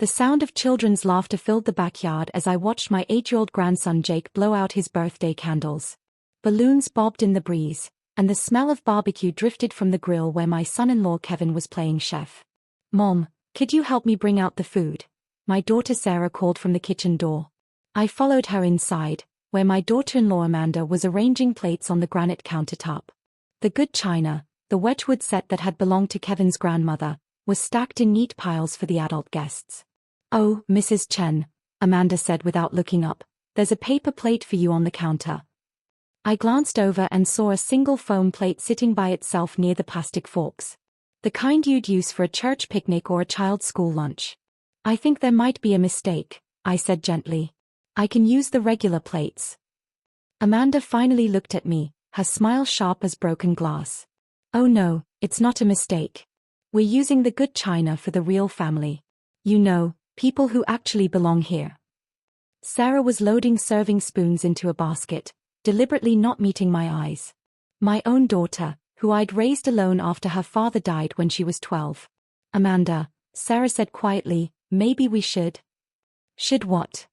The sound of children's laughter filled the backyard as I watched my 8-year-old grandson Jake blow out his birthday candles. Balloons bobbed in the breeze, and the smell of barbecue drifted from the grill where my son-in-law Kevin was playing chef. "Mom, could you help me bring out the food?" my daughter Sarah called from the kitchen door. I followed her inside, where my daughter-in-law Amanda was arranging plates on the granite countertop. The good china, the Wedgwood set that had belonged to Kevin's grandmother, was stacked in neat piles for the adult guests. "Oh, Mrs. Chen," Amanda said without looking up, "there's a paper plate for you on the counter." I glanced over and saw a single foam plate sitting by itself near the plastic forks. The kind you'd use for a church picnic or a child's school lunch. "I think there might be a mistake," I said gently. "I can use the regular plates." Amanda finally looked at me, her smile sharp as broken glass. "Oh no, it's not a mistake. We're using the good china for the real family. You know, people who actually belong here." Sarah was loading serving spoons into a basket, deliberately not meeting my eyes. My own daughter, who I'd raised alone after her father died when she was 12. "Amanda," Sarah said quietly, "maybe we should." "Should what?"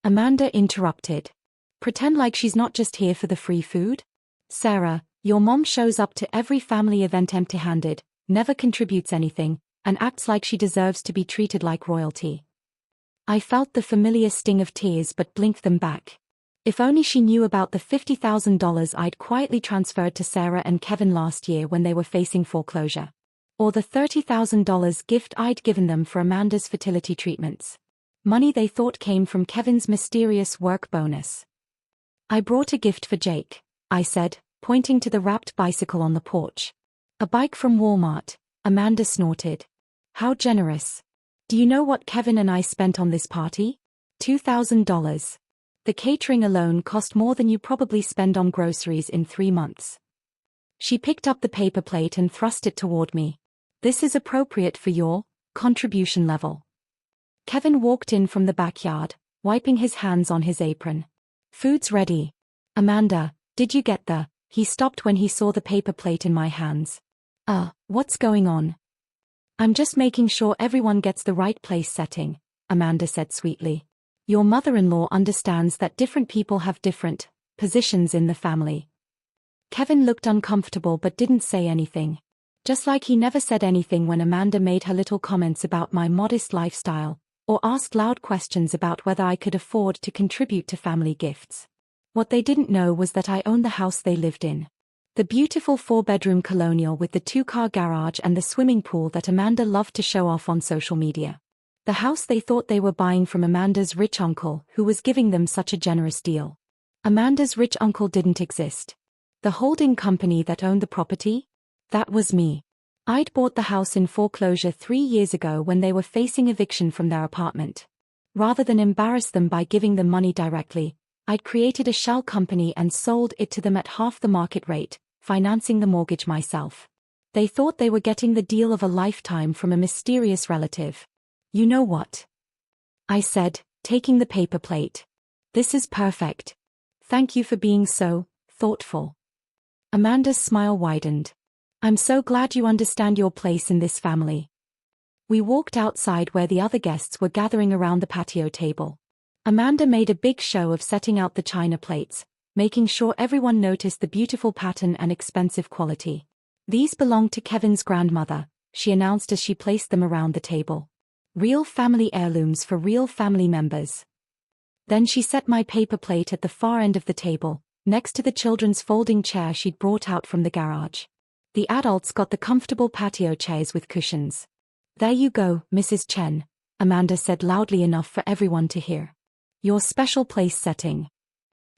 Amanda interrupted. "Pretend like she's not just here for the free food? Sarah, your mom shows up to every family event empty-handed, never contributes anything, and acts like she deserves to be treated like royalty." I felt the familiar sting of tears but blinked them back. If only she knew about the $50,000 I'd quietly transferred to Sarah and Kevin last year when they were facing foreclosure. Or the $30,000 gift I'd given them for Amanda's fertility treatments. Money they thought came from Kevin's mysterious work bonus. "I brought a gift for Jake," I said, pointing to the wrapped bicycle on the porch. "A bike from Walmart," Amanda snorted. "How generous. Do you know what Kevin and I spent on this party? $2,000. The catering alone cost more than you probably spend on groceries in 3 months." She picked up the paper plate and thrust it toward me. "This is appropriate for your contribution level." Kevin walked in from the backyard, wiping his hands on his apron. "Food's ready." "Amanda, did you get the..." He stopped when he saw the paper plate in my hands. What's going on?" "I'm just making sure everyone gets the right place setting," Amanda said sweetly. "Your mother-in-law understands that different people have different positions in the family." Kevin looked uncomfortable but didn't say anything. Just like he never said anything when Amanda made her little comments about my modest lifestyle, or asked loud questions about whether I could afford to contribute to family gifts. What they didn't know was that I owned the house they lived in. The beautiful 4-bedroom colonial with the 2-car garage and the swimming pool that Amanda loved to show off on social media. The house they thought they were buying from Amanda's rich uncle who was giving them such a generous deal. Amanda's rich uncle didn't exist. The holding company that owned the property? That was me. I'd bought the house in foreclosure 3 years ago when they were facing eviction from their apartment. Rather than embarrass them by giving them money directly, I'd created a shell company and sold it to them at half the market rate, financing the mortgage myself. They thought they were getting the deal of a lifetime from a mysterious relative. "You know what?" I said, taking the paper plate. "This is perfect. Thank you for being so thoughtful." Amanda's smile widened. "I'm so glad you understand your place in this family." We walked outside where the other guests were gathering around the patio table. Amanda made a big show of setting out the china plates, making sure everyone noticed the beautiful pattern and expensive quality. "These belong to Kevin's grandmother," she announced as she placed them around the table. "Real family heirlooms for real family members." Then she set my paper plate at the far end of the table, next to the children's folding chair she'd brought out from the garage. The adults got the comfortable patio chairs with cushions. "There you go, Mrs. Chen," Amanda said loudly enough for everyone to hear. "Your special place setting."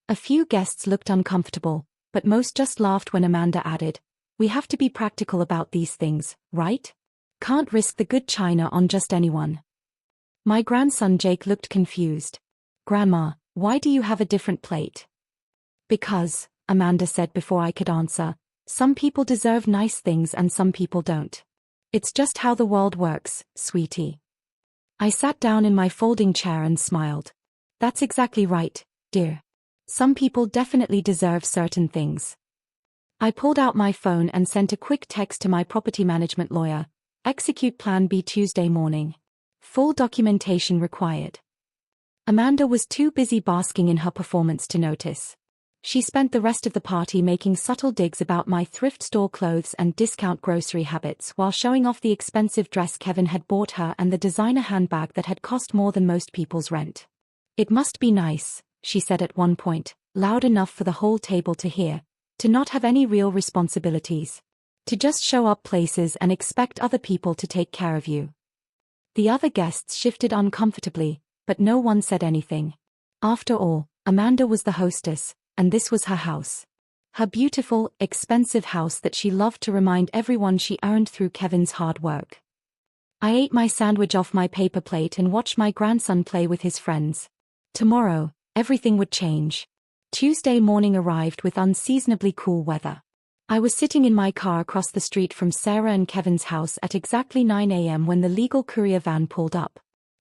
A few guests looked uncomfortable, but most just laughed when Amanda added, "We have to be practical about these things, right? Can't risk the good china on just anyone." My grandson Jake looked confused. "Grandma, why do you have a different plate?" "Because," Amanda said before I could answer, "some people deserve nice things and some people don't. It's just how the world works, sweetie." I sat down in my folding chair and smiled. "That's exactly right, dear. Some people definitely deserve certain things." I pulled out my phone and sent a quick text to my property management lawyer. "Execute Plan B Tuesday morning." Full documentation required. Amanda was too busy basking in her performance to notice. She spent the rest of the party making subtle digs about my thrift store clothes and discount grocery habits while showing off the expensive dress Kevin had bought her and the designer handbag that had cost more than most people's rent. "It must be nice," she said at one point, loud enough for the whole table to hear, "to not have any real responsibilities. To just show up places and expect other people to take care of you." The other guests shifted uncomfortably, but no one said anything. After all, Amanda was the hostess, and this was her house. Her beautiful, expensive house that she loved to remind everyone she earned through Kevin's hard work. I ate my sandwich off my paper plate and watched my grandson play with his friends. Tomorrow, everything would change. Tuesday morning arrived with unseasonably cool weather. I was sitting in my car across the street from Sarah and Kevin's house at exactly 9 a.m. when the legal courier van pulled up.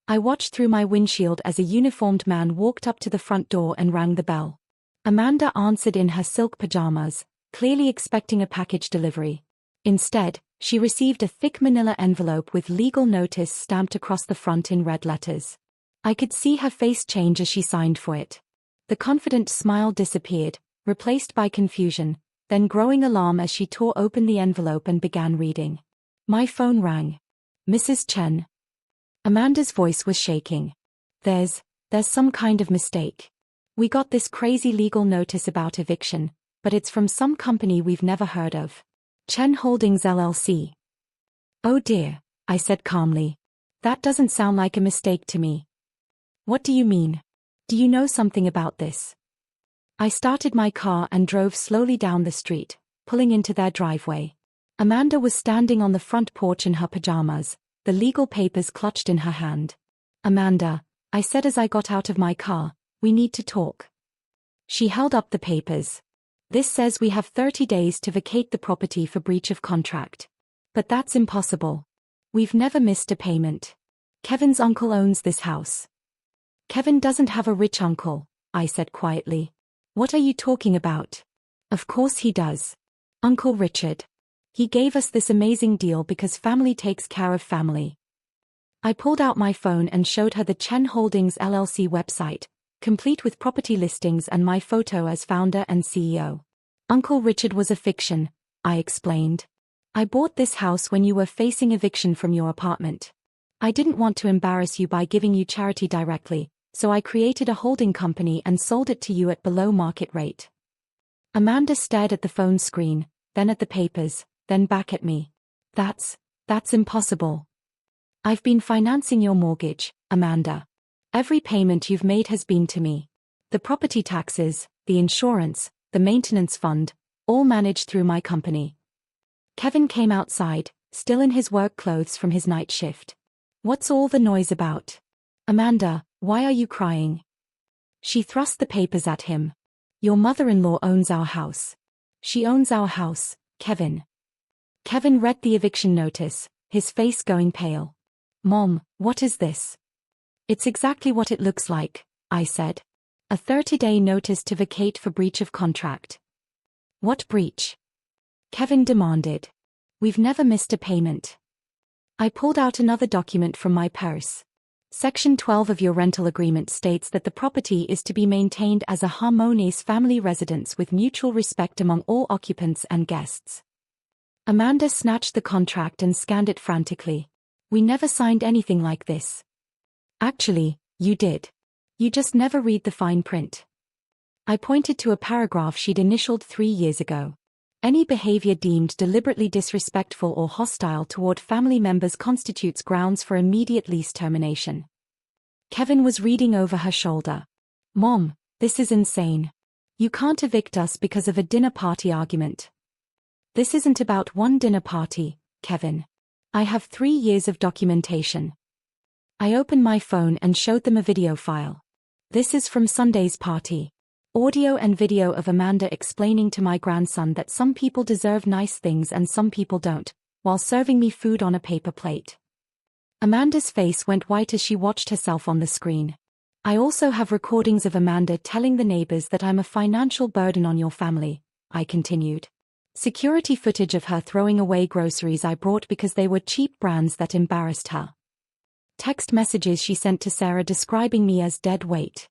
I watched through my windshield as a uniformed man walked up to the front door and rang the bell. Amanda answered in her silk pajamas, clearly expecting a package delivery. Instead, she received a thick manila envelope with legal notice stamped across the front in red letters. I could see her face change as she signed for it. The confident smile disappeared, replaced by confusion, then growing alarm as she tore open the envelope and began reading. My phone rang. "Mrs. Chen." Amanda's voice was shaking. There's some kind of mistake. We got this crazy legal notice about eviction, but it's from some company we've never heard of. Chen Holdings LLC. "Oh dear," I said calmly. "That doesn't sound like a mistake to me." "What do you mean? Do you know something about this?" I started my car and drove slowly down the street, pulling into their driveway. Amanda was standing on the front porch in her pajamas, the legal papers clutched in her hand. "Amanda," I said as I got out of my car, "we need to talk." She held up the papers. "This says we have 30 days to vacate the property for breach of contract. But that's impossible. We've never missed a payment. Kevin's uncle owns this house." "Kevin doesn't have a rich uncle," I said quietly. "What are you talking about?" "Of course he does. Uncle Richard. He gave us this amazing deal because family takes care of family." I pulled out my phone and showed her the Chen Holdings LLC website, complete with property listings and my photo as founder and CEO. "Uncle Richard was a fiction," I explained. "I bought this house when you were facing eviction from your apartment. I didn't want to embarrass you by giving you charity directly, so I created a holding company and sold it to you at below market rate." Amanda stared at the phone screen, then at the papers, then back at me. That's impossible. I've been financing your mortgage, Amanda. Every payment you've made has been to me. The property taxes, the insurance, the maintenance fund, all managed through my company." Kevin came outside, still in his work clothes from his night shift. "What's all the noise about? Amanda, why are you crying?" She thrust the papers at him. "Your mother-in-law owns our house. She owns our house, Kevin." Kevin read the eviction notice, his face going pale. "Mom, what is this?" "It's exactly what it looks like," I said. "A 30-day notice to vacate for breach of contract." "What breach?" Kevin demanded. "We've never missed a payment." I pulled out another document from my purse. Section 12 of your rental agreement states that the property is to be maintained as a harmonious family residence with mutual respect among all occupants and guests. Amanda snatched the contract and scanned it frantically. "We never signed anything like this." "Actually, you did. You just never read the fine print." I pointed to a paragraph she'd initialed 3 years ago. "Any behavior deemed deliberately disrespectful or hostile toward family members constitutes grounds for immediate lease termination." Kevin was reading over her shoulder. "Mom, this is insane. You can't evict us because of a dinner party argument." "This isn't about one dinner party, Kevin. I have 3 years of documentation." I opened my phone and showed them a video file. "This is from Sunday's party. Audio and video of Amanda explaining to my grandson that some people deserve nice things and some people don't, while serving me food on a paper plate." Amanda's face went white as she watched herself on the screen. "I also have recordings of Amanda telling the neighbors that I'm a financial burden on your family," I continued. "Security footage of her throwing away groceries I brought because they were cheap brands that embarrassed her." text messages she sent to Sarah describing me as dead weight.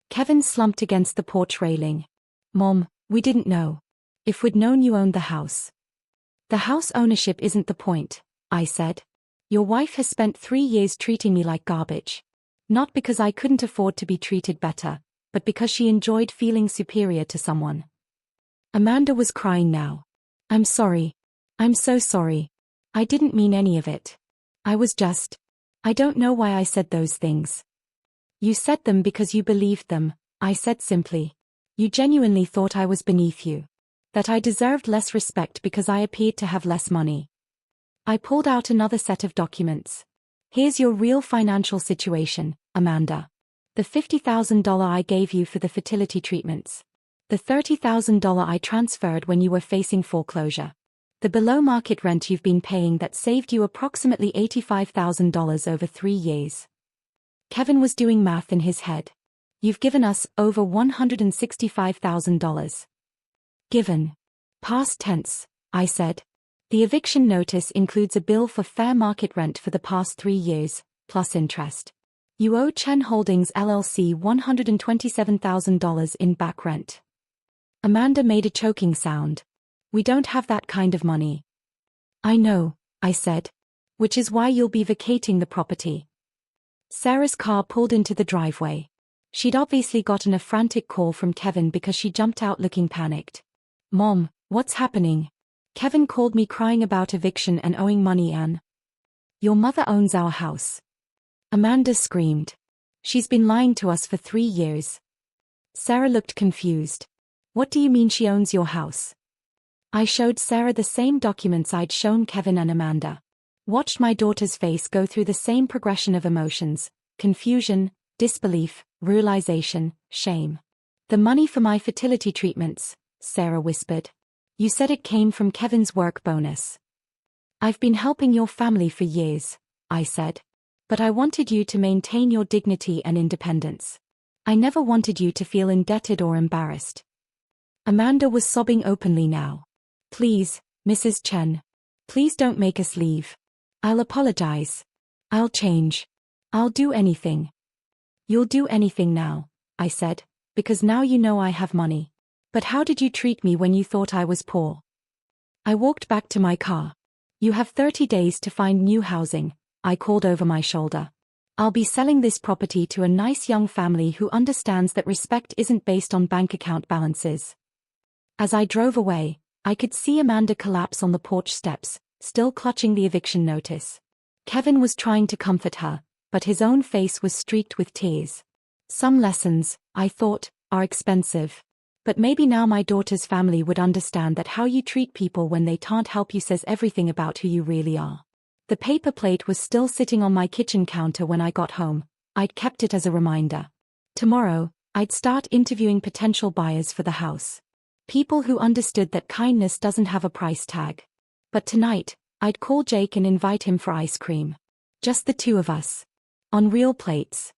Kevin slumped against the porch railing. Mom, we didn't know. If we'd known you owned the house. The house ownership isn't the point, I said. Your wife has spent 3 years treating me like garbage. Not because I couldn't afford to be treated better, but because she enjoyed feeling superior to someone. Amanda was crying now. I'm sorry. I'm so sorry. I didn't mean any of it. I don't know why I said those things. You said them because you believed them, I said simply. You genuinely thought I was beneath you. That I deserved less respect because I appeared to have less money. I pulled out another set of documents. Here's your real financial situation, Amanda. The $50,000 I gave you for the fertility treatments. The $30,000 I transferred when you were facing foreclosure. The below-market rent you've been paying that saved you approximately $85,000 over 3 years. Kevin was doing math in his head. You've given us over $165,000. Given. Past tense, I said. The eviction notice includes a bill for fair market rent for the past 3 years, plus interest. You owe Chen Holdings LLC $127,000 in back rent. Amanda made a choking sound. We don't have that kind of money. I know, I said. Which is why you'll be vacating the property. Sarah's car pulled into the driveway. She'd obviously gotten a frantic call from Kevin because she jumped out looking panicked. Mom, what's happening? Kevin called me crying about eviction and owing money, Anne. Your mother owns our house. Amanda screamed. She's been lying to us for 3 years. Sarah looked confused. What do you mean she owns your house? I showed Sarah the same documents I'd shown Kevin and Amanda. Watched my daughter's face go through the same progression of emotions: confusion, disbelief, realization, shame. The money for my fertility treatments, Sarah whispered. You said it came from Kevin's work bonus. I've been helping your family for years, I said. But I wanted you to maintain your dignity and independence. I never wanted you to feel indebted or embarrassed. Amanda was sobbing openly now. Please, Mrs. Chen. Please don't make us leave. I'll apologize. I'll change. I'll do anything. You'll do anything now, I said, because now you know I have money. But how did you treat me when you thought I was poor? I walked back to my car. You have 30 days to find new housing, I called over my shoulder. I'll be selling this property to a nice young family who understands that respect isn't based on bank account balances. As I drove away, I could see Amanda collapse on the porch steps, still clutching the eviction notice. Kevin was trying to comfort her, but his own face was streaked with tears. Some lessons, I thought, are expensive. But maybe now my daughter's family would understand that how you treat people when they can't help you says everything about who you really are. The paper plate was still sitting on my kitchen counter when I got home. I'd kept it as a reminder. Tomorrow, I'd start interviewing potential buyers for the house. People who understood that kindness doesn't have a price tag. But tonight, I'd call Jake and invite him for ice cream. Just the two of us. On real plates.